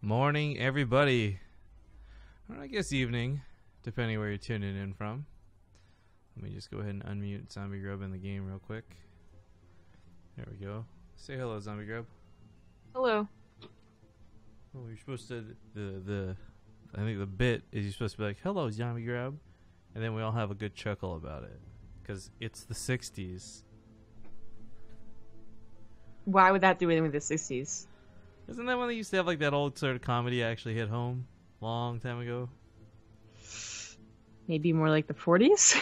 morning, everybody. Or I guess evening, depending where you're tuning in from. Let me just go ahead and unmute Zombie Grub in the game real quick. There we go. Say hello, Zombie Grub. Hello. Oh, you're supposed to I think the bit is you're supposed to be like, "Hello, Zombie Grub," and then we all have a good chuckle about it, because it's the '60s. Why would that do anything with the 60s? Isn't that when they used to have like that old sort of comedy actually hit home long time ago? Maybe more like the 40s?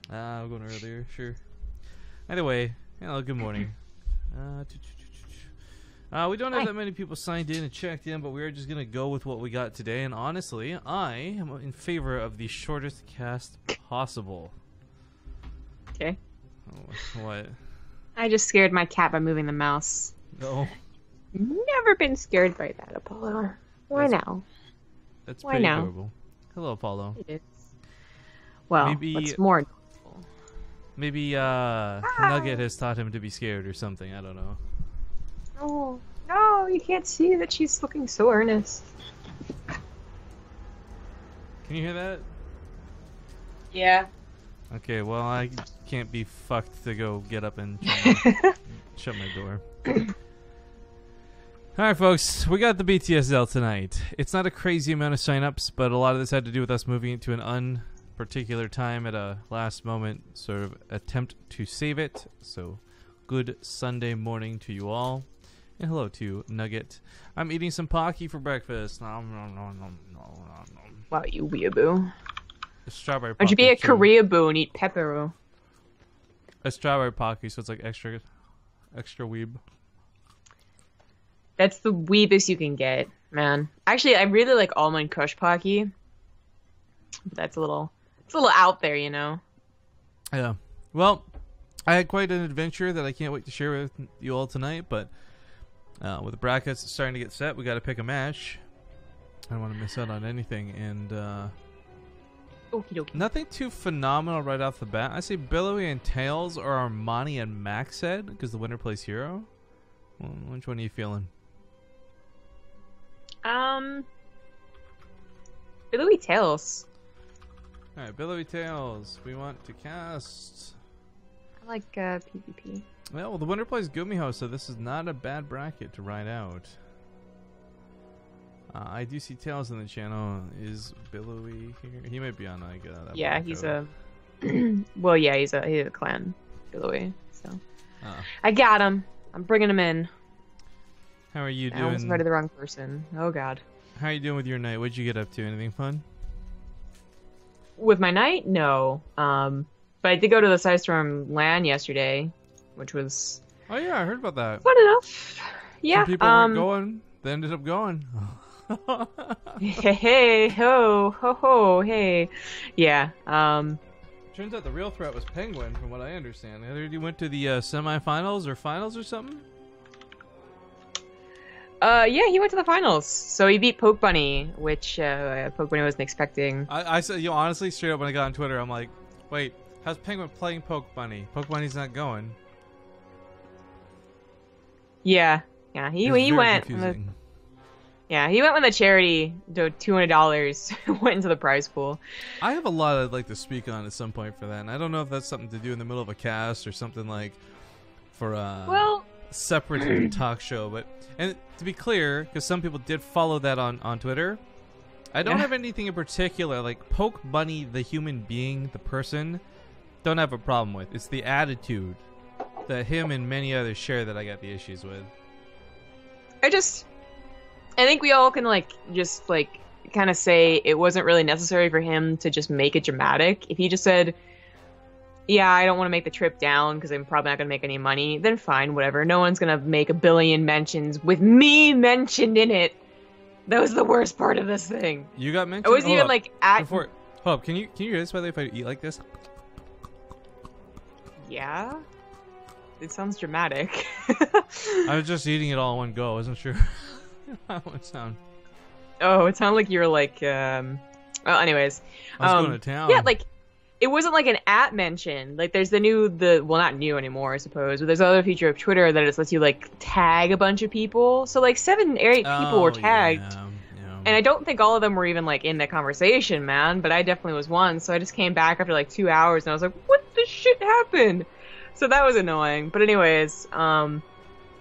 We're going earlier, sure. Either way, hello, good morning. We don't have that many people signed in and checked in, but we're just going to go with what we got today. And honestly, I am in favor of the shortest cast possible. Okay. Oh, what? I just scared my cat by moving the mouse. No. Never been scared by that, Apollo. Why now? That's Why pretty now? adorable. Hello, Apollo. It is. Well, maybe, what's more adorable? Maybe Nugget has taught him to be scared or something. I don't know. Oh, no, you can't see that she's looking so earnest. Can you hear that? Yeah. Okay, well, I can't be fucked to go get up and shut my door. Alright, folks, we got the BTSL tonight. It's not a crazy amount of signups, but a lot of this had to do with us moving it to an unparticular time at a last moment sort of attempt to save it. So, good Sunday morning to you all. And hello to Nugget. I'm eating some Pocky for breakfast. Wow, you weeaboo. A strawberry Pocky. Why don't you be a too. Koreaboo and eat pepperoo? A strawberry Pocky, so it's like extra weeb. That's the weebest you can get, man. Actually, I really like almond crush Pocky. But that's it's a little out there, you know? Yeah. Well, I had quite an adventure that I can't wait to share with you all tonight, but with the brackets starting to get set, we got to pick a match. I don't want to miss out on anything, and Okie dokie. nothing too phenomenal right off the bat. I say Billowy and TAiLS, or Armani and Max said, because the winner plays hero. Well, which one are you feeling? Billowy TAiLS. Alright, Billowy TAiLS. We want to cast. I like PvP. Yeah, well, the winner plays Gumiho, so this is not a bad bracket to ride out. I do see TAiLS in the channel. Is Billowy here? He might be on like that. Yeah, he's a. Well, yeah, he's a clan Billowy. So I got him. I'm bringing him in. How are you I almost doing? invited the wrong person. Oh God. How are you doing with your night? What'd you get up to? Anything fun? With my night, no. But I did go to the Sidestorm LAN yesterday, which was Oh yeah, I heard about that. fun enough. Yeah. Some people weren't going. They ended up going. Hey, ho, ho, ho, hey. Yeah. Turns out the real threat was Penguin, from what I understand. I heard he went to the semifinals or finals or something. Yeah, he went to the finals. So he beat Poke Bunny, which Poke Bunny wasn't expecting. I said, honestly, straight up when I got on Twitter, I'm like, wait, how's Penguin playing Poke Bunny? Poke Bunny's not going. Yeah, he went. Yeah, he went when the charity, $200 went into the prize pool. I have a lot I'd like to speak on at some point for that, and I don't know if that's something to do in the middle of a cast or something like for a separate talk show. But and to be clear, because some people did follow that on Twitter, I don't have anything in particular. Like Poke Bunny, the human being, the person, don't have a problem with. It's the attitude that him and many others share that I got the issues with. I think we all can kind of say it wasn't really necessary for him to just make it dramatic. If he just said, yeah, I don't want to make the trip down because I'm probably not going to make any money, then fine, whatever. No one's going to make a billion mentions with me mentioned in it. That was the worst part of this thing. You got mentioned? It wasn't even Hold up, can you hear this, by the way, if I eat like this? Yeah? It sounds dramatic. I was just eating it all in one go. I wasn't sure how it would sound. Oh, it sounded like you were like, well, anyways. I was going to town. Yeah, it wasn't like an at mention. Like, there's well, not new anymore, I suppose, but there's another feature of Twitter that just lets you, tag a bunch of people. So, 7 or 8 people were tagged. And I don't think all of them were even, like, in the conversation, man, but I definitely was one, so I just came back after, like, 2 hours, and I was like, what the shit happened? So that was annoying. But anyways, I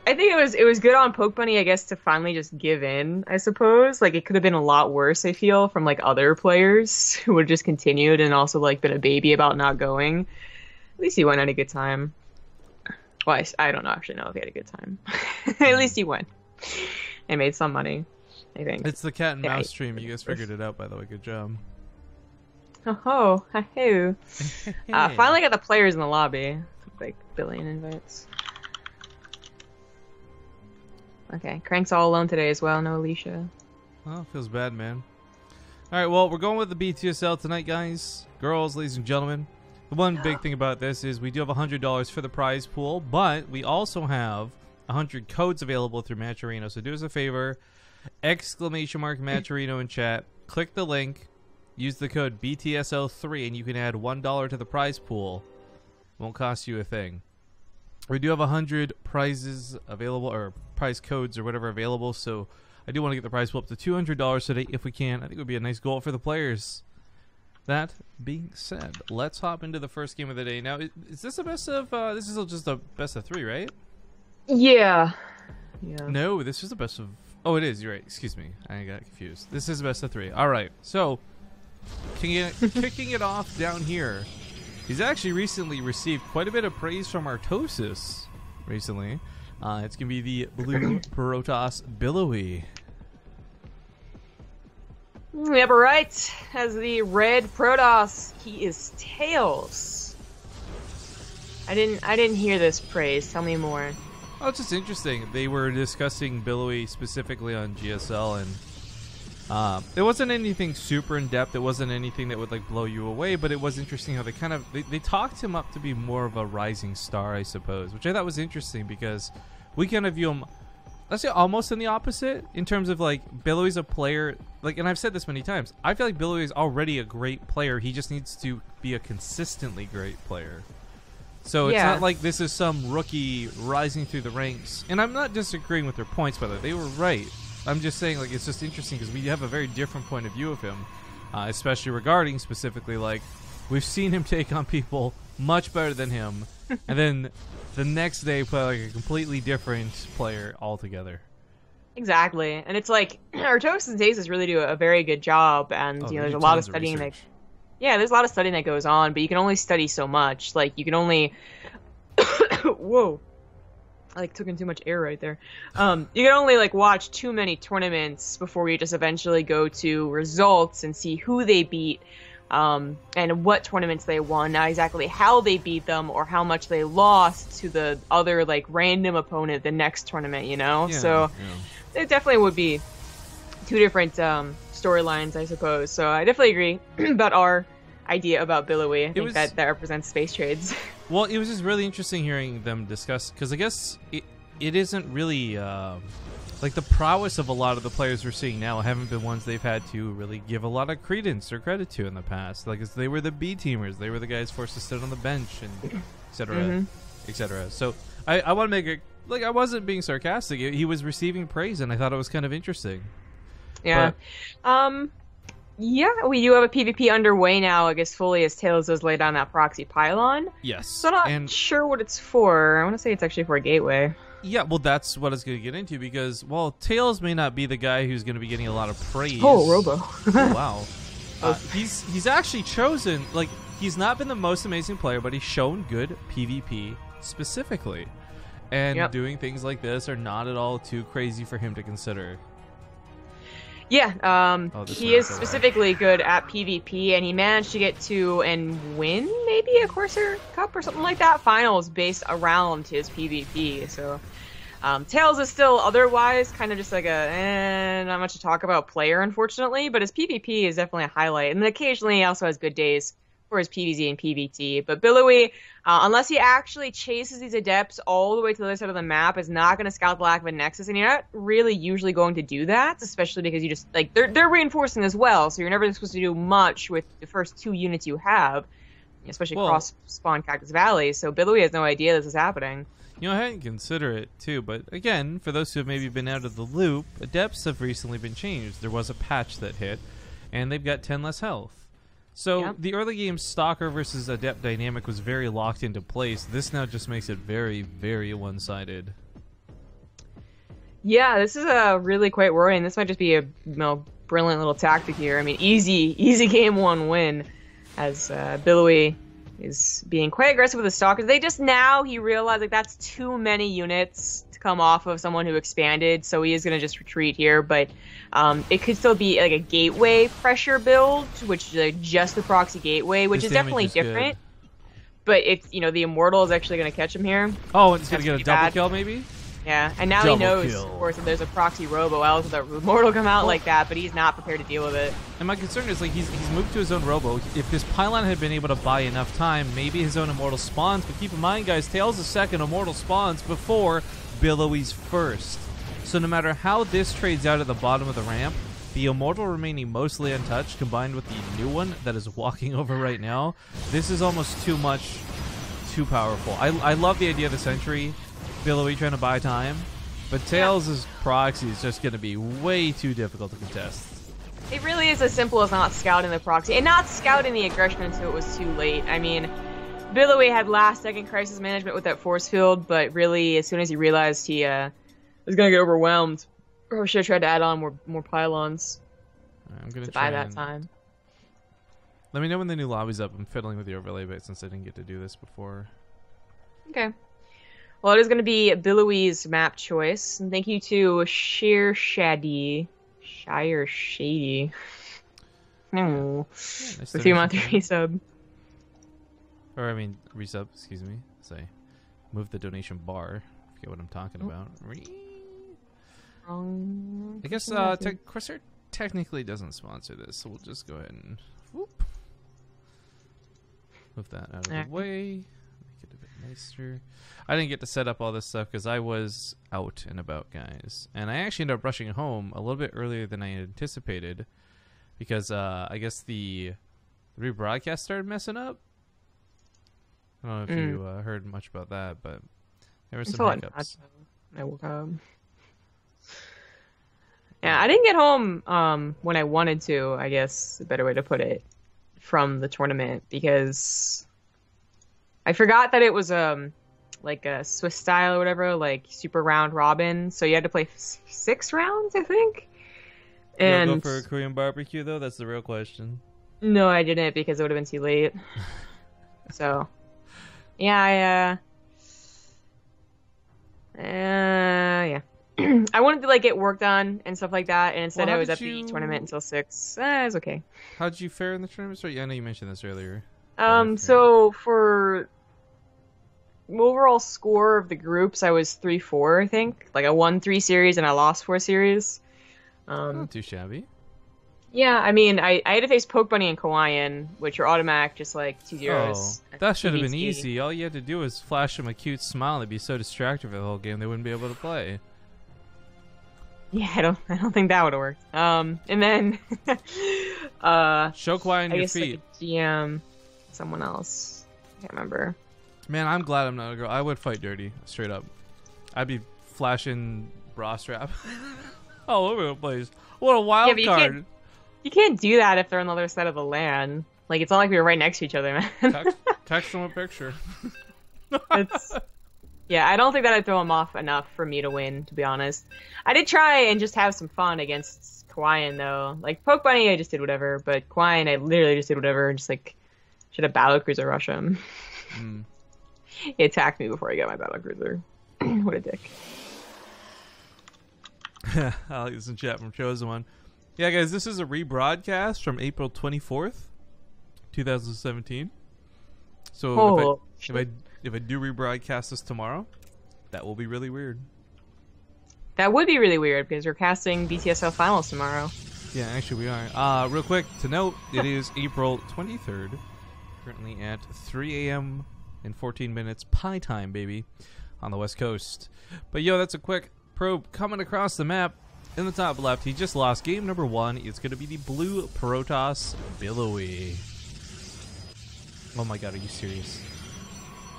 think it was good on Poke Bunny, I guess, to finally just give in, I suppose. Like, it could have been a lot worse, I feel, from, like, other players who would have just continued and also, like, been a baby about not going. At least he went at a good time. Well, I don't actually know if he had a good time. At least he went. And made some money. I think. It's the cat and mouse stream. You guys figured it out, by the way. Good job. Oh, ho. Finally got the players in the lobby. Like, billion invites. Okay, Crank's all alone today as well. No Alicia. Oh, feels bad, man. Alright, well, we're going with the BTSL tonight, guys. Girls, ladies and gentlemen. The one big thing about this is we do have $100 for the prize pool, but we also have 100 codes available through Matcherino. So do us a favor. ! Matcherino in chat. Click the link. Use the code BTSL3 and you can add $1 to the prize pool. Won't cost you a thing. We do have 100 prizes available, or prize codes or whatever available, so I do want to get the prize pool up to $200 today if we can. I think it would be a nice goal for the players. That being said, let's hop into the first game of the day. Now, is this a best of, this is just a best of 3, right? Yeah. No, this is a best of... Oh, it is. You're right. Excuse me. I got confused. This is best of 3. All right. So, kicking it off down here. He's actually recently received quite a bit of praise from Artosis recently. It's going to be the blue Protoss Billowy. Yep, right. As the red Protoss, he is TAiLS. I didn't hear this praise. Tell me more. Oh, it's just interesting. They were discussing Billowy specifically on GSL, and it wasn't anything super in depth. It wasn't anything that would like blow you away, but it was interesting how they kind of they talked him up to be more of a rising star, I suppose, which I thought was interesting because we kind of view him, let's say, almost in the opposite in terms of like Billowy's a player, like, and I've said this many times. I feel like Billowy is already a great player. He just needs to be a consistently great player. So it's not like this is some rookie rising through the ranks. And I'm not disagreeing with their points, by the way. They were right. I'm just saying, like, it's just interesting because we have a very different point of view of him, especially regarding specifically, like, we've seen him take on people much better than him, and then the next day play like a completely different player altogether. Exactly. And it's like, Artosis and TAiLS really do a very good job, and, you know, there's a lot of studying that... Yeah, there's a lot of studying that goes on, but you can only study so much. Like, you can only... Whoa. I, like, took in too much air right there. You can only, like, watch too many tournaments before you just eventually go to results and see who they beat, and what tournaments they won, not exactly how they beat them or how much they lost to the other, like, random opponent the next tournament, you know? Yeah, so, it definitely would be two different, storylines, I suppose. So I definitely agree about our idea about Billowy. I think that represents space trades. Well, it was just really interesting hearing them discuss, because I guess it isn't really like the prowess of a lot of the players we're seeing now haven't been ones they've had to really give a lot of credence or credit to in the past. Like, they were the B teamers, they were the guys forced to sit on the bench, and etc. etc. So I want to make it like I wasn't being sarcastic. He was receiving praise, and I thought it was kind of interesting. Yeah. Yeah, we do have a PvP underway now, I guess, fully, as TAiLS does lay down that proxy pylon. Yes. So I'm not sure what it's for. I want to say it's actually for a gateway. Yeah, well, that's what I was going to get into, because, well, TAiLS may not be the guy who's going to be getting a lot of praise. Oh, Robo. Oh, wow. He's actually chosen, like, he's not been the most amazing player, but he's shown good PvP specifically. And doing things like this are not at all too crazy for him to consider. Yeah, he is specifically good at PvP, and he managed to get to and win maybe a Corsair Cup or something like that, finals based around his PvP. So TAiLS is still otherwise kind of just like a not much to talk about player, unfortunately, but his PvP is definitely a highlight, and then occasionally he also has good days for his PvZ and PvT. But Billowy, unless he actually chases these adepts all the way to the other side of the map, is not going to scout the lack of a nexus, and you're not really usually going to do that, especially because you just, like, they're reinforcing as well, so you're never supposed to do much with the first 2 units you have, especially cross-spawn Cactus Valley, so Billowy has no idea this is happening. You know, I hadn't considered it too, but again, for those who have maybe been out of the loop, adepts have recently been changed. There was a patch that hit, and they've got 10 less health. So the early game Stalker versus Adept dynamic was very locked into place. This now just makes it very, very one-sided. Yeah, this is really quite worrying. This might just be a brilliant little tactic here. I mean, easy game 1 win, as Billowy is being quite aggressive with the Stalkers. He realized like that's too many units to come off of someone who expanded, so he is going to just retreat here. But it could still be like a gateway pressure build, which is like just the proxy gateway, which is definitely different. But it's, you know, the Immortal is actually going to catch him here. Oh, it's going to get a double kill maybe? Yeah, and now he knows, of course, if there's a proxy robo, else the Immortal come out like that, but he's not prepared to deal with it. And my concern is, like, he's moved to his own robo. If his pylon had been able to buy enough time, maybe his own Immortal spawns. But keep in mind, guys, TAiLS' second Immortal spawns before Billowy's first. So no matter how this trades out at the bottom of the ramp, the Immortal remaining mostly untouched, combined with the new one that is walking over right now, this is almost too much, too powerful. I love the idea of the Sentry, Billowy trying to buy time, but TAiLS' proxy is just going to be way too difficult to contest. It really is as simple as not scouting the proxy, and not scouting the aggression until it was too late. I mean, Billowy had last-second crisis management with that force field, but really, as soon as he realized he was going to get overwhelmed, or should have tried to add on more pylons I'm gonna to buy that time. Let me know when the new lobby's up. I'm fiddling with the overlay bit since I didn't get to do this before. Okay. Well, it is going to be Billowy's map choice. And thank you to Shire Shady. No. Yeah, nice for 3-month resub. Or, I mean, resub, excuse me. Say, move the donation bar. Forget what I'm talking about. I guess Corsair technically doesn't sponsor this, so we'll just go ahead and whoop. Move that out of the way. Make it a bit nicer. I didn't get to set up all this stuff because I was out and about, guys. And I actually ended up rushing home a little bit earlier than I anticipated because I guess the rebroadcast started messing up. I don't know if you heard much about that, but there were some hiccups. I woke up. Yeah, I didn't get home when I wanted to, I guess, a better way to put it, from the tournament, because I forgot that it was like a Swiss style or whatever, like super round robin, so you had to play 6 rounds, I think. And you go for a Korean barbecue, though? That's the real question. No, I didn't, because it would have been too late. So, yeah, yeah. I wanted to like get work done and stuff like that, and instead I was at the tournament until 6. It was okay. How did you fare in the tournament? Sorry, yeah, I know you mentioned this earlier. So for overall score of the groups, I was 3-4, I think. Like I won 3 series and I lost 4 series. Not too shabby. Yeah, I mean, I had to face Poke Bunny and Kawaiian, which are automatic, just like 2-0s. Oh, that should have been easy. All you had to do was flash them a cute smile. They'd be so distracted for the whole game they wouldn't be able to play. Yeah, I don't think that would have worked. And then show Kawaiian your feet. Like GM, someone else. I can't remember. Man, I'm glad I'm not a girl. I would fight dirty, straight up. I'd be flashing bra strap all over the place. What a wild card. You can't do that if they're on the other side of the LAN. Like, it's not like we were right next to each other, man. Text them a picture. Yeah, I don't think that I'd throw him off enough for me to win, to be honest. I did try and just have some fun against Kawaiian, though. Like, Poke Bunny, I just did whatever, but Kawaiian, I literally just did whatever and just, like, should have battlecruiser rush him. He attacked me before I got my battlecruiser. What a dick. Alex in chat from Chosen One. Yeah, guys, this is a rebroadcast from April 24th, 2017. So if I do rebroadcast this tomorrow, that will be really weird. That would be really weird because we're casting BTSL finals tomorrow. Yeah, actually we are. Real quick to note, it is April 23rd, currently at 3 a.m. and 14 minutes Pi time, baby, on the West Coast. But yo, that's a quick probe coming across the map. In the top left, he just lost game number 1. It's going to be the blue Protoss Billowy. Oh my god, are you serious?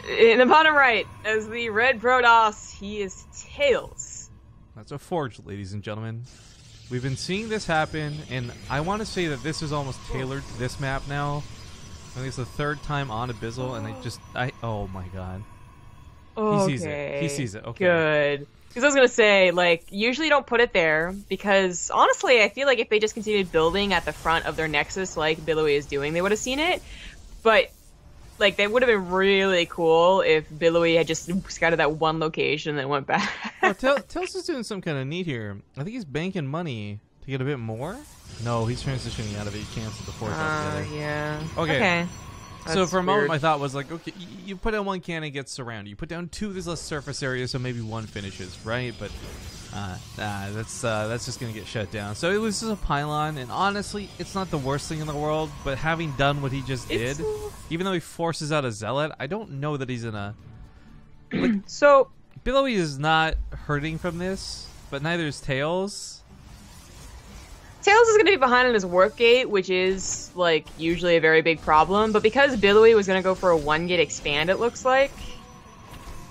in the bottom right, as the red Protoss, he is TAiLS. That's a forge, ladies and gentlemen. We've been seeing this happen, and I want to say that this is almost tailored to this map now. I think it's the third time on Abyssal, and oh my god. Okay. He sees it. He sees it. Okay. Good. Because I was going to say, like, usually don't put it there, because honestly, I feel like if they just continued building at the front of their Nexus like Billowy is doing, they would have seen it. But, like, that would have been really cool if Billowy had just scouted that one location and then went back. Oh, TAiLS is doing some kind of neat here. I think he's banking money to get a bit more. No, he's transitioning out of it. He canceled the forge altogether. Yeah. Okay. So for a moment, weird. my thought was like, okay, you put down one cannon, gets surrounded. You put down two, there's less surface area, so maybe one finishes, right? But that's just gonna get shut down. So it was just a pylon, and honestly, it's not the worst thing in the world. But having done what he just did, even though he forces out a zealot, I don't know that he's gonna. Like, so Billowy is not hurting from this, but neither is TAiLS. TAiLS is going to be behind on his warp gate, which is, like, usually a very big problem. But because Billowy was going to go for a 1-gate expand, it looks like,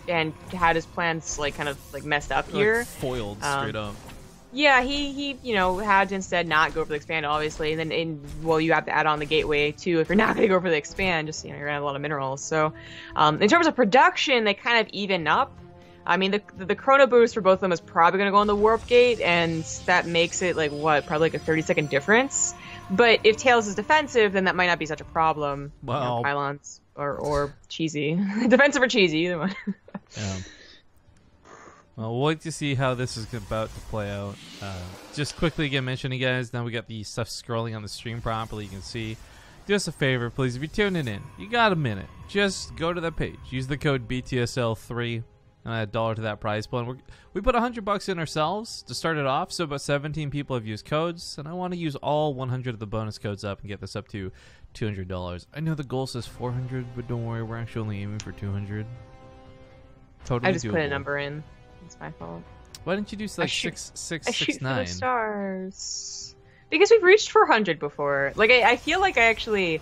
and had his plans, like, kind of, like, messed up here. Like foiled straight up. Yeah, he you know, had to instead not go for the expand, obviously. And then, well, you have to add on the gateway, too, if you're not going to go for the expand. Just, you know, you're going to have a lot of minerals. So, in terms of production, they kind of even up. I mean, the chrono boost for both of them is probably going to go on the warp gate, and that makes it, like, what, probably like a 30-second difference. But if TAiLS is defensive, then that might not be such a problem. Well, you know, pylons or cheesy. Defensive or cheesy, either one. Yeah. Well, we'll wait to see how this is about to play out. Just quickly again mentioning, guys, now we got the stuff scrolling on the stream properly. You can see. Do us a favor, please. If you're tuning in, you got a minute. Just go to that page. Use the code BTSL3. And add $1 to that prize pool. And we put $100 in ourselves to start it off, so about 17 people have used codes, and I want to use all 100 of the bonus codes up and get this up to $200. I know the goal says 400, but don't worry, we're actually only aiming for 200. Totally I just doable. put a number in. It's my fault. Why didn't you do like 669? I shoot for the stars. Because we've reached 400 before. Like, I feel like I actually...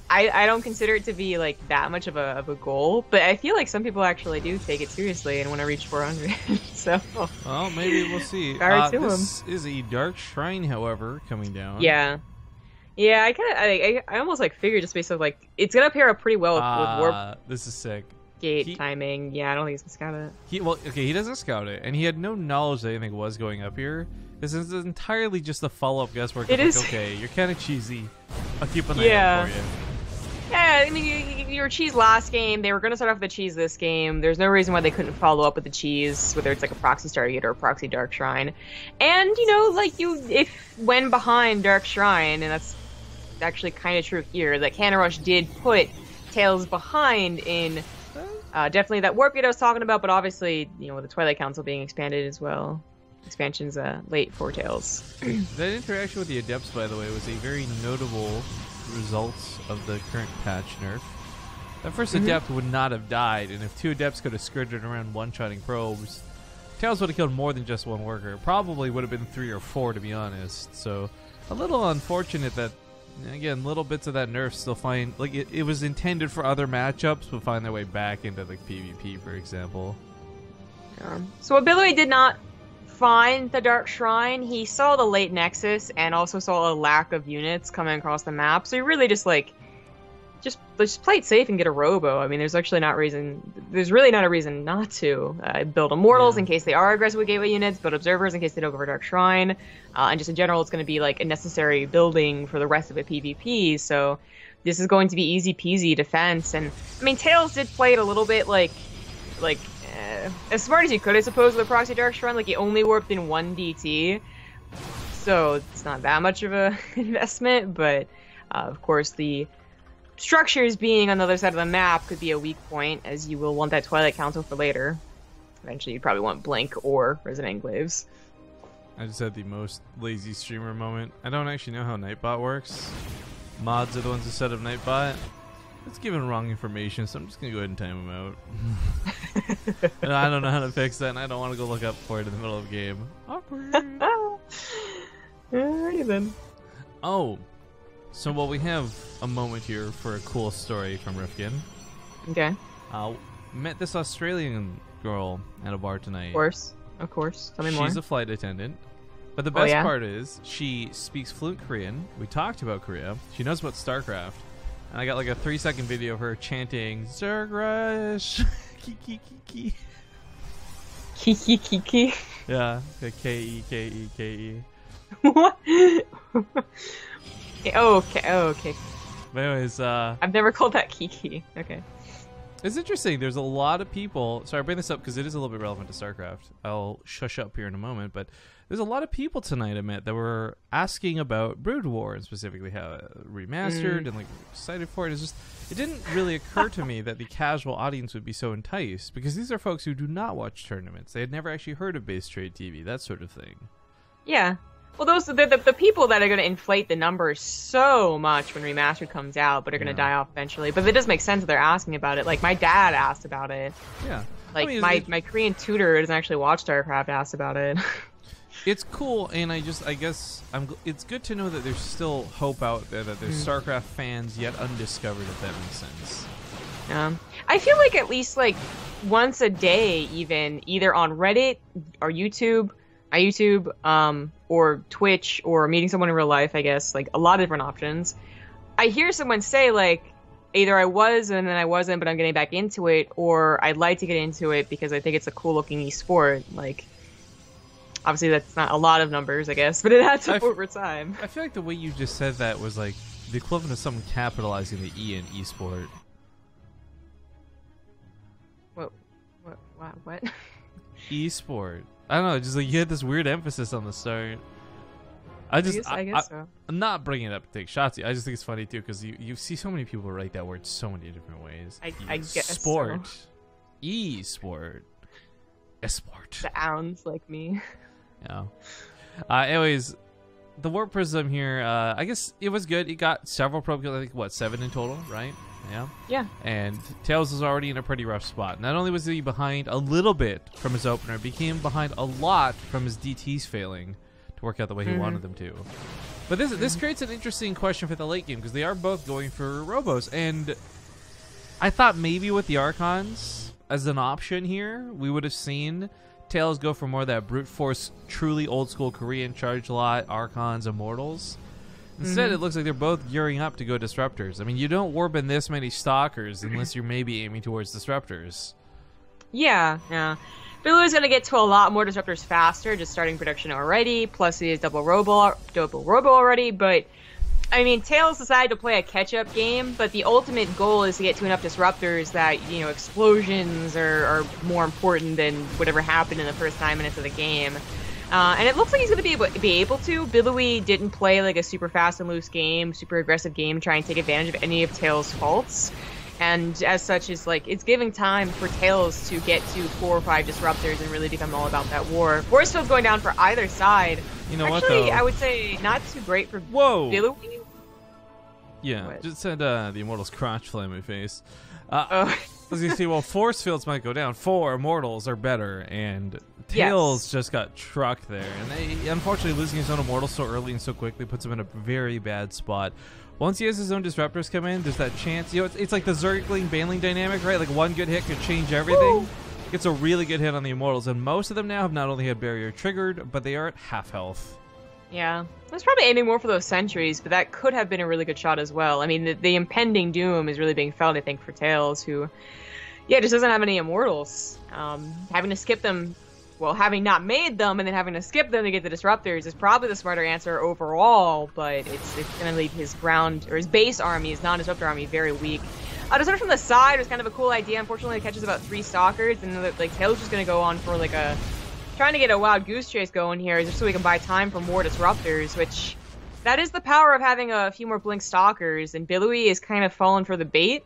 I don't consider it to be like that much of a goal, but I feel like some people actually do take it seriously and want to reach 400. So, well, maybe we'll see. This is a dark shrine, however, coming down. Yeah, I almost like figured just based on like it's gonna pair up pretty well with warp. This is sick. Gate timing. Yeah, I don't think he's gonna scout it. He doesn't scout it, and he had no knowledge that anything was going up here. This is entirely just a follow-up guesswork. It is. Like, okay, you're kind of cheesy. I'll keep an eye out for you. Yeah, I mean, you were cheese last game. They were going to start off with the cheese this game. There's no reason why they couldn't follow up with the cheese, whether it's like a proxy Stargate or a proxy Dark Shrine. And, you know, like when behind Dark Shrine, and that's actually kind of true here, that Cannon Rush did put TAiLS behind in definitely that warp gate I was talking about, but obviously, you know, with the Twilight Council being expanded as well. Expansion's late for TAiLS. That interaction with the Adepts, by the way, was a very notable results of the current patch nerf. That first Adept would not have died, and if two Adepts could have skirted around one-shotting probes, TAiLS would have killed more than just one worker. It probably would have been 3 or 4, to be honest. So, a little unfortunate that, again, little bits of that nerf still find... Like, it was intended for other matchups, but find their way back into, like, PvP, for example. So what Billowy did not find the Dark Shrine, he saw the late Nexus and also saw a lack of units coming across the map. So he really just play it safe and get a robo. I mean, there's really not a reason not to build Immortals in case they are aggressive with gateway units, build Observers in case they don't go for Dark Shrine, and just in general, it's going to be like a necessary building for the rest of the PvP. So this is going to be easy peasy defense. And I mean, TAiLS did play it a little bit like as smart as you could, I suppose, with a proxy Dark Shrine. Like, he only warped in 1 DT, so it's not that much of a investment, but of course the structures being on the other side of the map could be a weak point, as you will want that Twilight Council for later. Eventually you'd probably want Blink or Resident Enclaves. I just had the most lazy streamer moment. I don't actually know how Nightbot works. Mods are the ones who set up Nightbot. It's giving wrong information, so I'm just going to go ahead and time him out. And I don't know how to fix that, and I don't want to go look up for it in the middle of the game. Awkward. Alrighty then. Oh, so we have a moment here for a cool story from Rifkin. Okay. Met this Australian girl at a bar tonight. Of course. Tell me more. She's a flight attendant. But the best part is she speaks fluent Korean. We talked about Korea. She knows about StarCraft. And I got like a 3-second video of her chanting Zergrush. Kiki Kiki. Kiki Kiki. Yeah, Kekeke. What? Okay. But anyways, I've never called that Kiki. Okay. It's interesting. There's a lot of people. Sorry, I bring this up because it is a little bit relevant to StarCraft. I'll shush up here in a moment, but there's a lot of people tonight I met that were asking about Brood War and specifically how it remastered and like excited for it. It's just it didn't really occur to me that the casual audience would be so enticed because these are folks who do not watch tournaments. They had never actually heard of BaseTradeTV, that sort of thing. Yeah. Well, those the people that are going to inflate the numbers so much when Remastered comes out, but are going to die off eventually. But it does make sense that they're asking about it. Like, my dad asked about it. Yeah. Like, I mean, my Korean tutor who doesn't actually watch StarCraft asked about it. It's cool, and I guess it's good to know that there's still hope out there, that there's StarCraft fans yet undiscovered, if that makes sense. I feel like at least, like, once a day, even, either on Reddit or YouTube, or Twitch, or meeting someone in real life, I guess, like a lot of different options. I hear someone say, like, either I was and then I wasn't, but I'm getting back into it, or I'd like to get into it because I think it's a cool looking esport. Like, obviously that's not a lot of numbers, I guess, but it adds up over time. I feel like the way you just said that was like the equivalent of someone capitalizing the E in esport. What? Esport. I don't know, just like you had this weird emphasis on the start. I guess so. I'm not bringing it up to take shots. I just think it's funny too because you see so many people write that word so many different ways. I guess sport, so. E-sport, esport. The ounds like me. Yeah. Anyways, the Warp Prism here. I guess it was good. It got several pro kills. I think what 7 in total, right? Yeah. Yeah. And TAiLS was already in a pretty rough spot. Not only was he behind a little bit from his opener, became behind a lot from his DTs failing to work out the way he wanted them to. But this creates an interesting question for the late game because they are both going for Robos, and I thought maybe with the Archons as an option here, we would have seen TAiLS go for more of that brute force, truly old school Korean charge lot, Archons, Immortals. Instead, it looks like they're both gearing up to go Disruptors. I mean, you don't warp in this many Stalkers unless you're maybe aiming towards Disruptors. Yeah. Billowy's going to get to a lot more Disruptors faster, just starting production already, plus he is double robo already, but, I mean, TAiLS decided to play a catch-up game, but the ultimate goal is to get to enough Disruptors that, you know, explosions are more important than whatever happened in the first 9 minutes of the game. And it looks like he's going to be able to. Billowy didn't play like a super fast and loose game, super aggressive game, try and take advantage of any of TAiLS' faults. And as such, is like it's giving time for TAiLS to get to 4 or 5 Disruptors and really become all about that war. Force field's going down for either side. You know Actually, what, though? I would say not too great for Billowy. Yeah, What? just said the Immortals crotch flame in my face. As you see, well, force fields might go down. 4 Immortals are better, and TAiLS just got trucked there. And they, unfortunately, losing his own Immortals so early and so quickly puts him in a very bad spot. Once he has his own Disruptors come in, there's that chance. You know, it's like the Zergling Baneling dynamic, right? Like one good hit could change everything. Woo! Gets a really good hit on the Immortals, and most of them now have not only had barrier triggered, but they are at half health. Yeah, I was probably aiming more for those sentries, but that could have been a really good shot as well. I mean, the impending doom is really being felt, I think, for TAiLS, who, just doesn't have any Immortals. Having to skip them, well, having not made them and then having to skip them to get the Disruptors is probably the smarter answer overall, but it's going to leave his ground, or his base army, his non-Disruptor army, very weak. Disruptor from the side was kind of a cool idea. Unfortunately, it catches about 3 Stalkers, and like TAiLS just going to go on for like a... trying to get a wild goose chase going here just so we can buy time for more Disruptors, which that is the power of having a few more Blink Stalkers, and Billowy is kind of fallen for the bait.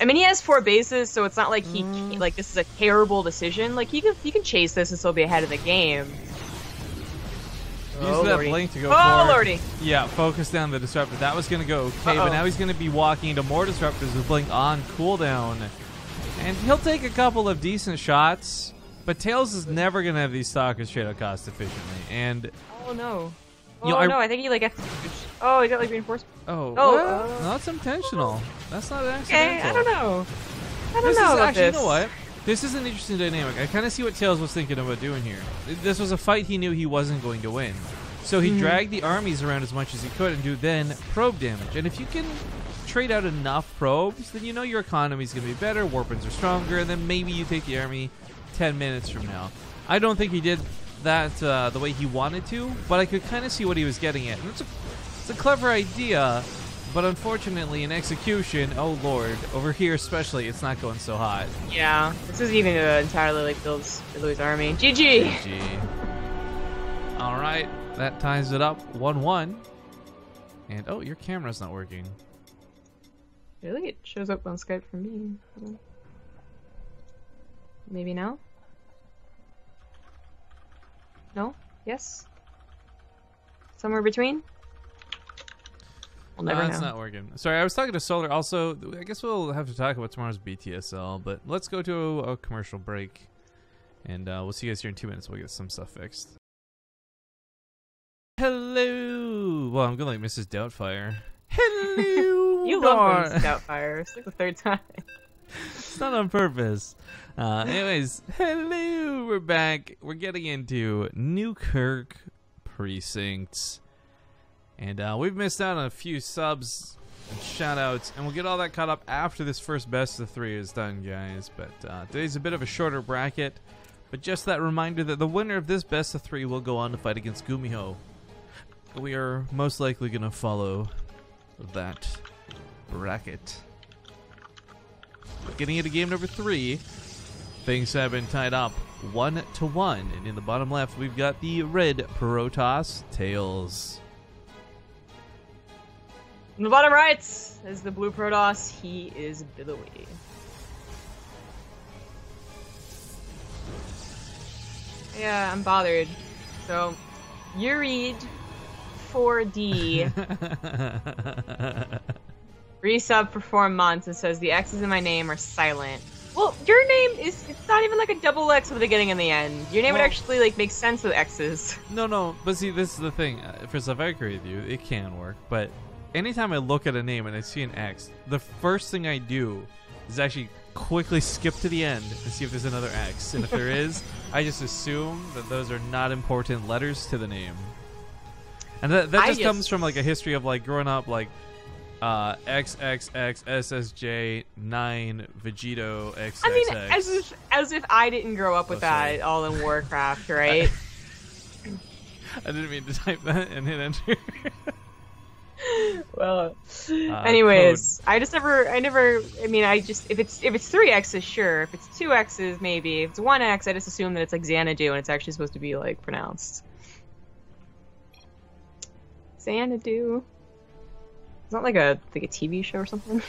I mean, he has 4 bases, so it's not like he like this is a terrible decision. Like he can chase this and still be ahead of the game. Use that Blink to go forward. Lordy. Yeah, focus down the Disruptor. That was going to go okay, but now he's going to be walking into more Disruptors with Blink on cooldown. And he'll take a couple of decent shots. But TAiLS is never going to have these Stalkers straight out cost efficiently, and... Oh, no. You know, I think he, like, he got, like, reinforcement. No, that's intentional. That's not accidental. Okay, I don't know. I don't know about actually, this. You know what? This is an interesting dynamic. I kind of see what TAiLS was thinking about doing here. This was a fight he knew he wasn't going to win. So he dragged the armies around as much as he could and do then probe damage. And if you can trade out enough probes, then you know your economy's going to be better, weapons are stronger, and then maybe you take the army 10 minutes from now. I don't think he did that the way he wanted to, but I could kind of see what he was getting at. And it's a clever idea, but unfortunately in execution, oh lord, over here especially, it's not going so hot. Yeah, this is even entirely like Billowy's army. GG! GG. Alright, that ties it up 1-1. And oh, your camera's not working. Really? It shows up on Skype for me. Maybe now? No? Yes? Somewhere between? We'll never know. It's not working. Sorry, I was talking to Solar. Also, I guess we'll have to talk about tomorrow's BTSL, but let's go to a commercial break. And we'll see you guys here in 2 minutes. We'll get some stuff fixed. Hello! Well, I'm going like Mrs. Doubtfire. Hello! You love Mrs. Doubtfire. It's like the third time. It's not on purpose. Anyways, hello! We're back. We're getting into Newkirk Precincts. And we've missed out on a few subs and shoutouts, and we'll get all that caught up after this first best of 3 is done, guys. But today's a bit of a shorter bracket. But just that reminder that the winner of this best of 3 will go on to fight against Gumiho. We are most likely going to follow that bracket. But getting into game number 3, things have been tied up 1-1. And in the bottom left, we've got the red Protoss TAiLS. In the bottom right is the blue Protoss. He is Billowy. Yeah, I'm bothered. So, you read 4D. Resub for 4 months and says the X's in my name are silent. Well, your name it's not even like a double X with the beginning and the end. Your name would actually like make sense with X's. No, but see, this is the thing. First off, I agree with you. It can work, but anytime I look at a name and I see an X, the first thing I do is actually quickly skip to the end and see if there's another X. And if there is, I just assume that those are not important letters to the name. And that just comes from like a history of like growing up like XXX SSJ 9 Vegito XXX. I mean, as if I didn't grow up with that all in Warcraft, right? I didn't mean to type that and hit enter. Well, anyways, code. If it's 3 X's, sure. If it's 2 X's, maybe. If it's 1 X, I just assume that it's like Xanadu and it's actually supposed to be like pronounced Xanadu. It's not like a TV show or something.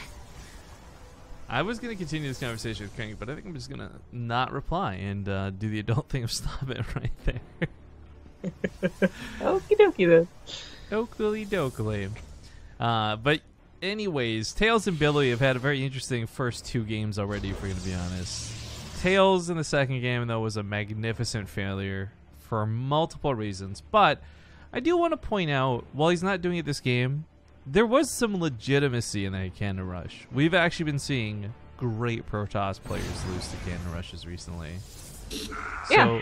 I was gonna continue this conversation with Crank, but I think I'm just gonna not reply and do the adult thing of stop it right there. Okie dokie then. Oakley dokley. But anyways, TAiLS and Billowy have had a very interesting first 2 games already, if we're going to be honest. TAiLS in the second game, though, was a magnificent failure for multiple reasons. But I do want to point out, while he's not doing it this game, there was some legitimacy in that Cannon Rush. We've actually been seeing great Protoss players lose to Cannon Rushes recently. Yeah. So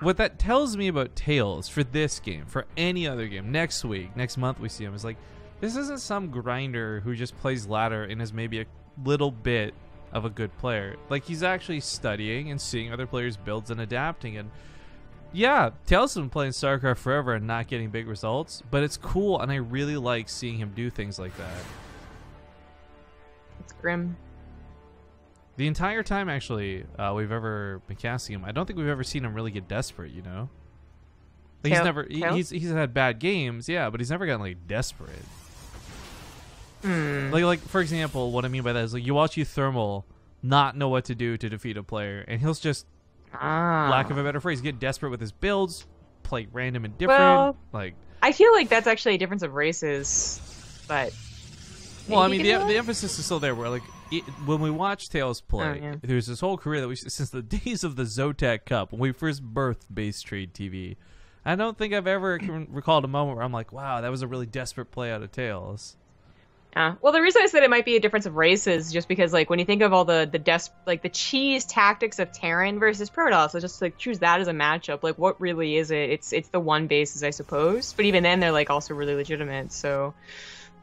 what that tells me about TAiLS for this game, for any other game, next week, next month we see him, is like, this isn't some grinder who just plays ladder and is maybe a little bit of a good player. Like, he's actually studying and seeing other players' builds and adapting. And yeah, TAiLS has been playing StarCraft forever and not getting big results, but it's cool, and I really like seeing him do things like that. It's grim. The entire time, actually, we've ever been casting him, I don't think we've ever seen him really get desperate, you know? Like, he's had bad games, yeah, but he's never gotten, like, desperate. Like, for example, what I mean by that is, like, you watch Thermal not know what to do to defeat a player, and he'll just, lack of a better phrase, get desperate with his builds, play random and different. Well, like, I feel like that's actually a difference of races, but... Well, I mean, the emphasis is still there, where, like, when we watch TAiLS play, there's this whole career that we, since the days of the Zotac Cup, when we first birthed BaseTradeTV, I don't think I've ever recalled a moment where I'm like, wow, that was a really desperate play out of TAiLS. Yeah. Well, the reason I said it might be a difference of races, just because like when you think of all the cheese tactics of Terran versus Protoss, so just like choose that as a matchup. Like, what really is it? It's the one bases, I suppose. But even then, they're like also really legitimate. So,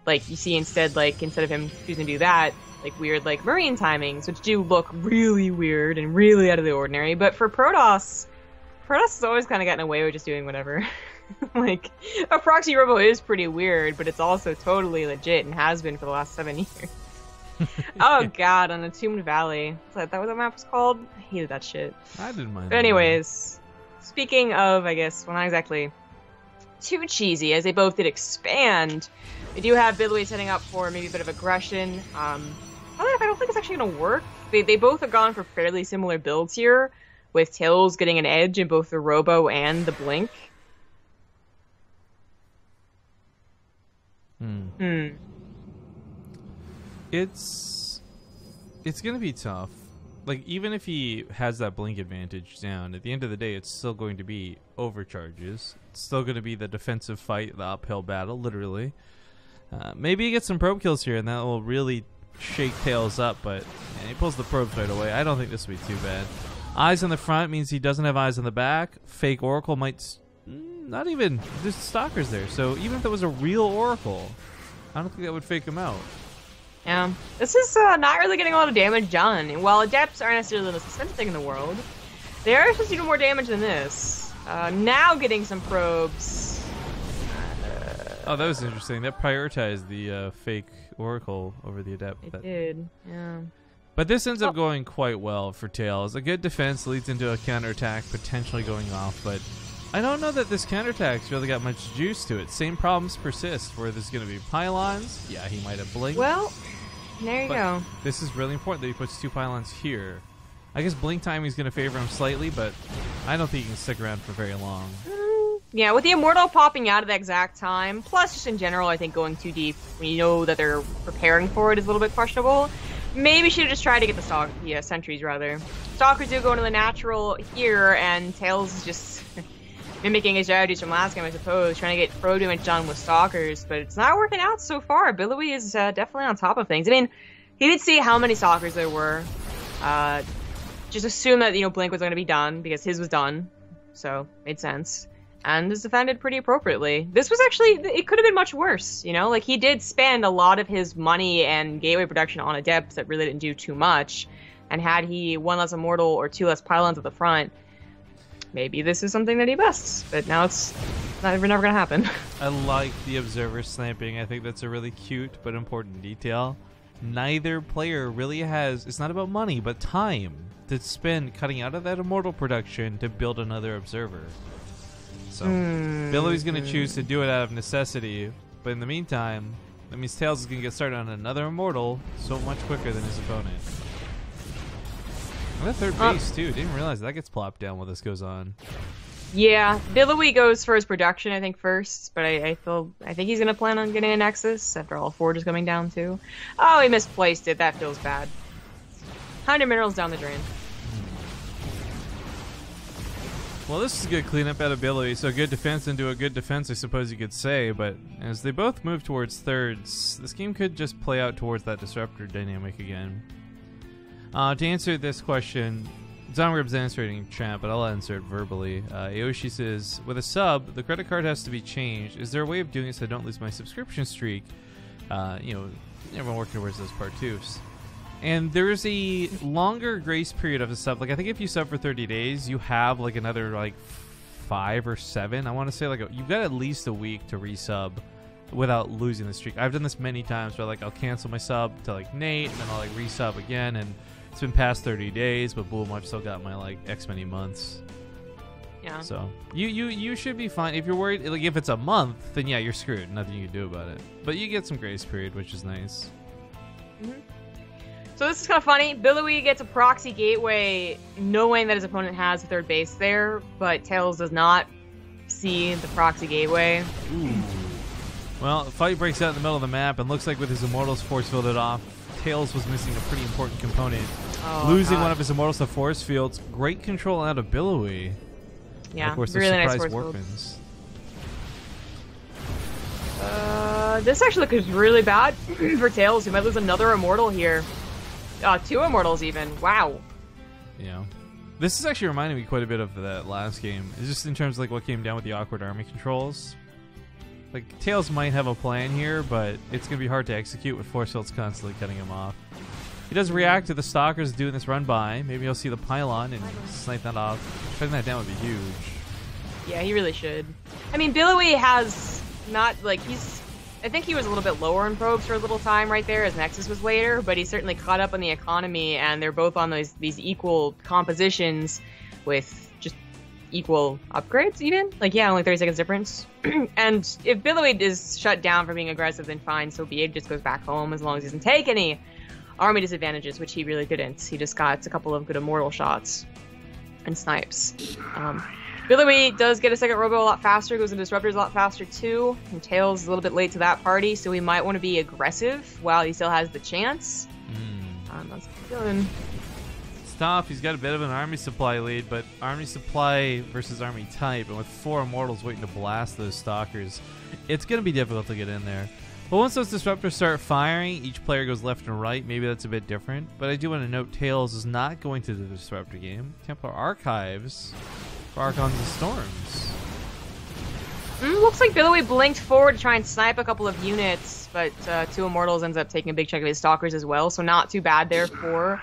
like you see, instead of him choosing to do that, like weird like Marine timings, which do look really weird and really out of the ordinary. But for Protoss has always kind of gotten away with just doing whatever. Like, a proxy robo is pretty weird, but it's also totally legit and has been for the last 7 years. Oh god, on Entombed Valley. Is that what that map was called? I hated that shit. I didn't mind. But anyways, speaking of, I guess, well, not exactly too cheesy, as they both did expand, we do have Billowy setting up for maybe a bit of aggression. I don't think it's actually going to work. They both have gone for fairly similar builds here, with TAiLS getting an edge in both the robo and the blink. It's gonna be tough. Like, even if he has that blink advantage down, at the end of the day, it's still going to be overcharges. It's still going to be the defensive fight, the uphill battle, literally. Maybe he gets some probe kills here, and that will really shake TAiLS up, but he pulls the probes right away. I don't think this will be too bad. Eyes on the front means he doesn't have eyes on the back. Fake Oracle might... Not even. There's Stalkers there, so even if it was a real Oracle, I don't think that would fake him out. Yeah, this is not really getting a lot of damage done. And while Adepts aren't necessarily the most expensive thing in the world, they are supposed to do more damage than this. Now getting some probes. Oh, that was interesting. That prioritized the fake Oracle over the Adept. It did, yeah. But this ends up going quite well for TAiLS. A good defense leads into a counterattack potentially going off, but I don't know that this counterattack's really got much juice to it. Same problems persist, where there's going to be pylons. Yeah, he might have blinked. Well, there you go. This is really important that he puts 2 pylons here. I guess blink timing is going to favor him slightly, but I don't think he can stick around for very long. Yeah, with the Immortal popping out at the exact time, plus just in general, I think going too deep when you know that they're preparing for it is a little bit questionable. Maybe should have just tried to get the sentries, rather. Stalkers do go into the natural here, and TAiLS is just mimicking his strategies from last game, I suppose, trying to get pro damage done with Stalkers, but it's not working out so far. Billowy is definitely on top of things. I mean, he did see how many Stalkers there were. Just assume that, Blink was going to be done, because his was done, so made sense. And is defended pretty appropriately. This was actually, it could have been much worse, Like, he did spend a lot of his money and gateway production on Adepts that really didn't do too much. And had he 1 less Immortal or 2 less Pylons at the front, maybe this is something that he bests. But now it's never going to happen. I like the Observer snapping. I think that's a really cute but important detail. Neither player really has, it's not about money, but time to spend cutting out of that Immortal production to build another Observer. So, Billowy's going to choose to do it out of necessity, but in the meantime, that means TAiLS is going to get started on another Immortal so much quicker than his opponent. And the third base, too. Didn't realize that gets plopped down while this goes on. Yeah, Billowy goes for his production, I think, first, but I think he's going to plan on getting a Nexus after all Forge is coming down, too. Oh, he misplaced it. That feels bad. 100 minerals down the drain. Well, this is a good cleanup out of Billowy, so good defense into a good defense, I suppose you could say, but as they both move towards thirds, this game could just play out towards that Disruptor dynamic again. To answer this question, Zonrib's answering chat, but I'll answer it verbally. Aoshi says, with a sub, the credit card has to be changed. Is there a way of doing it so I don't lose my subscription streak? Everyone working towards those part 2s. And there's a longer grace period of the sub. Like, I think if you sub for 30 days, you have like another 5 or 7. I want to say you've got at least a week to resub without losing the streak. I've done this many times where I'll cancel my sub to Nate, and then I'll resub again, and it's been past 30 days, but boom, I've still got my X many months. Yeah. So you should be fine. If you're worried, if it's a month, then yeah, you're screwed. Nothing you can do about it. But you get some grace period, which is nice. So this is kind of funny. Billowy gets a proxy gateway knowing that his opponent has a third base there, but TAiLS does not see the proxy gateway. Ooh. Well, the fight breaks out in the middle of the map, and looks like with his Immortals force fielded off, TAiLS was missing a pretty important component. Losing one of his Immortals to force fields. Great control out of Billowy. Yeah, and of course, really the nice surprise force Warpins. This actually looks really bad for TAiLS. We might lose another Immortal here. 2 Immortals even. Wow. Yeah. This is actually reminding me quite a bit of that last game. It's just in terms of like what came down with the awkward army controls. Like, TAiLS might have a plan here, but it's going to be hard to execute with Force Fields constantly cutting him off. He does react to the Stalkers doing this run by. Maybe he'll see the pylon and snipe that off. Shutting that down would be huge. Yeah, he really should. I mean, Billowy has not, like, I think he was a little bit lower in probes for a little time right there, as Nexus was later, but he certainly caught up on the economy, and they're both on these equal compositions with just equal upgrades, even? Like, yeah, only 30 seconds difference. And if Billowy is shut down for being aggressive, then fine, so be it. Just goes back home as long as he doesn't take any army disadvantages, which he really didn't. He just got a couple of good Immortal shots and snipes. Billowy does get a second robo a lot faster, goes into Disruptors a lot faster too, and TAiLS is a little bit late to that party, so he might want to be aggressive while he still has the chance. Let's keep going. It's tough. He's got a bit of an army supply lead, but army supply versus army type, and with 4 Immortals waiting to blast those Stalkers, it's going to be difficult to get in there. But once those Disruptors start firing, each player goes left and right. Maybe that's a bit different, but I do want to note TAiLS is not going to the Disruptor game. Templar Archives for Archons and Storms. Looks like Billowy blinked forward to try and snipe a couple of units, but 2 Immortals ends up taking a big chunk of his Stalkers as well, so not too bad there for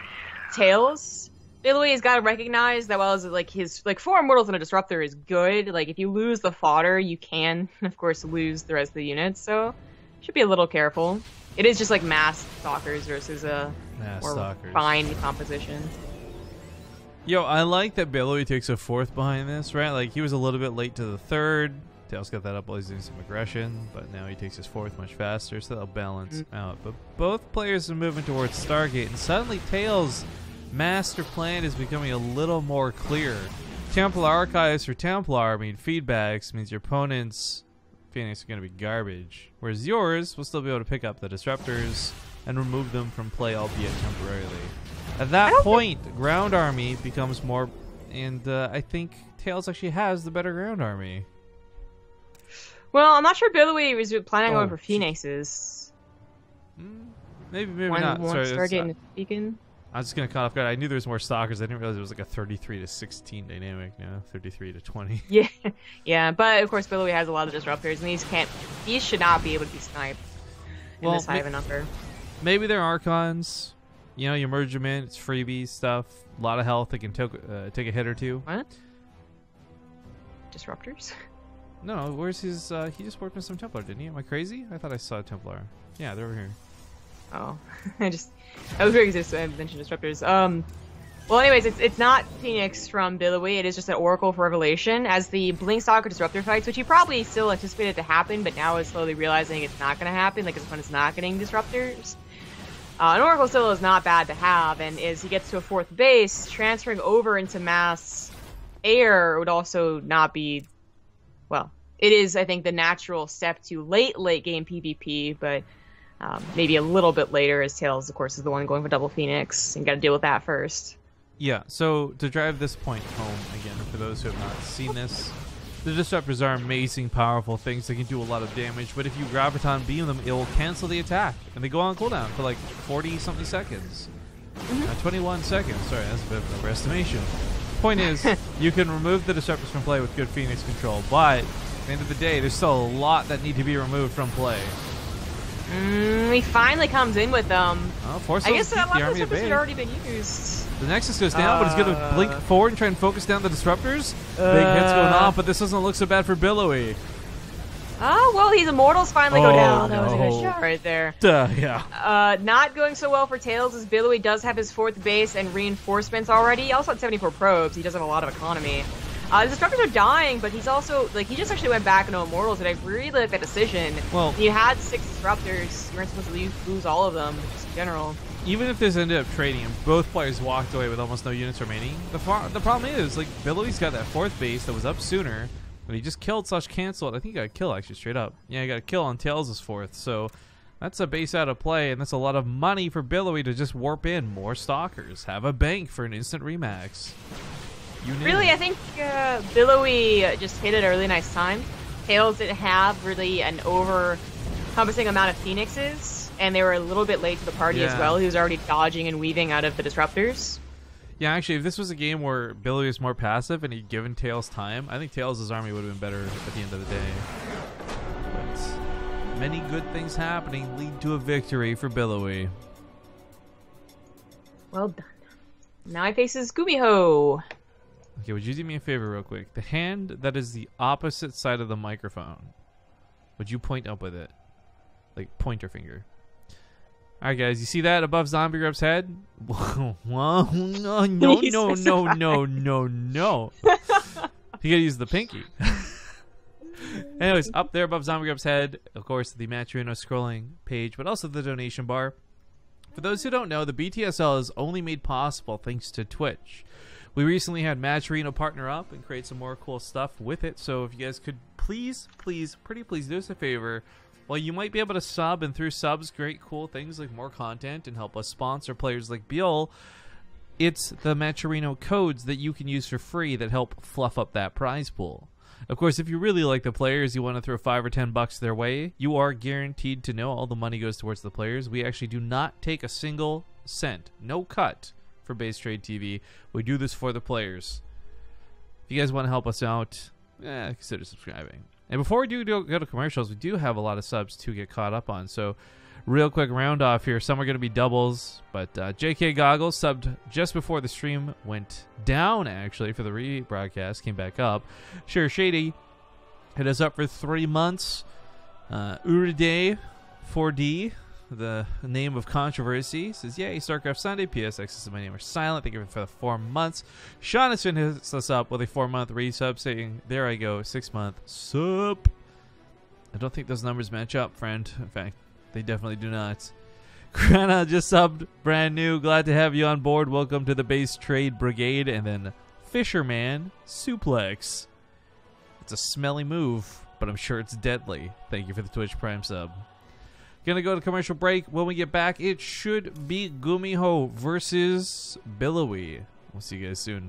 TAiLS. Billowy has got to recognize that while his 4 Immortals and a Disruptor is good, like if you lose the fodder, you can, of course, lose the rest of the units, so should be a little careful. It is just like mass Stalkers versus a more fine composition. Yo, I like that Billowy takes a 4th behind this, right? Like, he was a little bit late to the 3rd. TAiLS got that up while he's doing some aggression, but now he takes his 4th much faster, so that'll balance out. But both players are moving towards Stargate, and suddenly TAiLS' master plan is becoming a little more clear. Templar Archives for Templar mean feedbacks, means your opponent's Phoenix are going to be garbage, whereas yours will still be able to pick up the Disruptors and remove them from play, albeit temporarily. At that point, ground army becomes more, and I think TAiLS actually has the better ground army. Well, I'm not sure Billowy was planning on going for Phoenixes. Maybe not. Sorry, Stargate Beacon. I was just gonna cut off guard. I knew there was more Stalkers. I didn't realize it was like a 33-16 dynamic now, 33-20. Yeah, yeah. But of course, Billowy has a lot of Disruptors, and these should not be able to be sniped in this high of a number. Maybe they're Archons. You know, you merge them in. It's freebie stuff. A lot of health. They can take a hit or two. What? Disruptors? No, where's his? He just worked with some Templar, didn't he? Am I crazy? I thought I saw a Templar. Yeah, they're over here. Oh, I was very excited to mention Disruptors. Well, anyways, it's not Phoenix from Billowy. It is just an Oracle for Revelation. As the Blinkstalker Disruptor fights, which he probably still anticipated to happen, but now is slowly realizing it's not going to happen, like his opponent's not getting Disruptors. An Oracle still is not bad to have, and as he gets to a 4th base, transferring over into mass air would also not be, well, it is, I think, the natural step to late game PvP, but maybe a little bit later, as TAiLS, of course, is the one going for double Phoenix, and got to deal with that first. Yeah, so to drive this point home, again, for those who have not seen this, the Disruptors are amazing, powerful things. They can do a lot of damage, but if you Graviton beam them, it will cancel the attack, and they go on cooldown for like 40-something seconds. 21 seconds. Sorry, that's a bit of an overestimation. Point is, you can remove the Disruptors from play with good Phoenix control, but at the end of the day, there's still a lot that need to be removed from play. He finally comes in with them. Oh, I guess a lot of Disruptors had already been used. The Nexus goes down, but he's going to blink forward and try and focus down the Disruptors. Big hits going off, but this doesn't look so bad for Billowy. Oh, well, his Immortals finally go down. That was a good shot right there. Yeah. Not going so well for TAiLS, as Billowy does have his 4th base and reinforcements already. He also had 74 probes. He does have a lot of economy. The Disruptors are dying, but he's also, like, he just actually went back into Immortals, and I really like that decision. Well, you had 6 Disruptors, you weren't supposed to lose all of them, just in general. Even if this ended up trading and both players walked away with almost no units remaining, the problem is, like, Billowy's got that 4th base that was up sooner, but he just killed / canceled. I think he got a kill, actually, straight up. Yeah, he got a kill on TAiLS' 4th, so that's a base out of play, and that's a lot of money for Billowy to just warp in more Stalkers. Have a bank for an instant remax. Really, I think Billowy just hit it a really nice time. TAiLS didn't have really an encompassing amount of Phoenixes, and they were a little bit late to the party as well. He was already dodging and weaving out of the disruptors. Yeah, actually, if this was a game where Billowy was more passive and he'd given TAiLS time, I think TAiLS' army would have been better at the end of the day. But many good things happening lead to a victory for Billowy. Well done. Now he faces Gumiho. Okay, would you do me a favor real quick? The hand that is the opposite side of the microphone, would you point up with it? Like pointer finger. Alright guys, you see that above Zombie Grub's head? Whoa, no. You gotta use the pinky. Anyways, up there above Zombie Grub's head, of course, the Matcherino scrolling page, but also the donation bar. For those who don't know, the BTSL is only made possible thanks to Twitch. We recently had Matcherino partner up and create some more cool stuff with it, so if you guys could please do us a favor. Well, you might be able to sub, and through subs, great cool things like more content and help us sponsor players like Bill. It's the Matcherino codes that you can use for free that help fluff up that prize pool. Of course, if you really like the players, you want to throw $5 or $10 their way, you are guaranteed to know all the money goes towards the players. We actually do not take a single cent, no cut, for BaseTradeTV. We do this for the players. If you guys want to help us out, consider subscribing. And before we do go to commercials, we do have a lot of subs to get caught up on. So, real quick round off here. Some are going to be doubles, but JK Goggles subbed just before the stream went down, actually, for the rebroadcast. Came back up. Sure Shady hit us up for 3 months. Uriday 4D, the name of controversy, says, yay, StarCraft Sunday, PSX is my name are silent. Thank you for the 4 months. Shaughnessy hits us up with a 4-month resub, saying, there I go, 6-month sub. I don't think those numbers match up, friend. In fact, they definitely do not. Krana just subbed, brand new. Glad to have you on board. Welcome to the Base Trade Brigade. And then Fisherman Suplex. It's a smelly move, but I'm sure it's deadly. Thank you for the Twitch Prime sub. Gonna go to commercial break. When we get back, it should be Gumiho versus Billowy. We'll see you guys soon.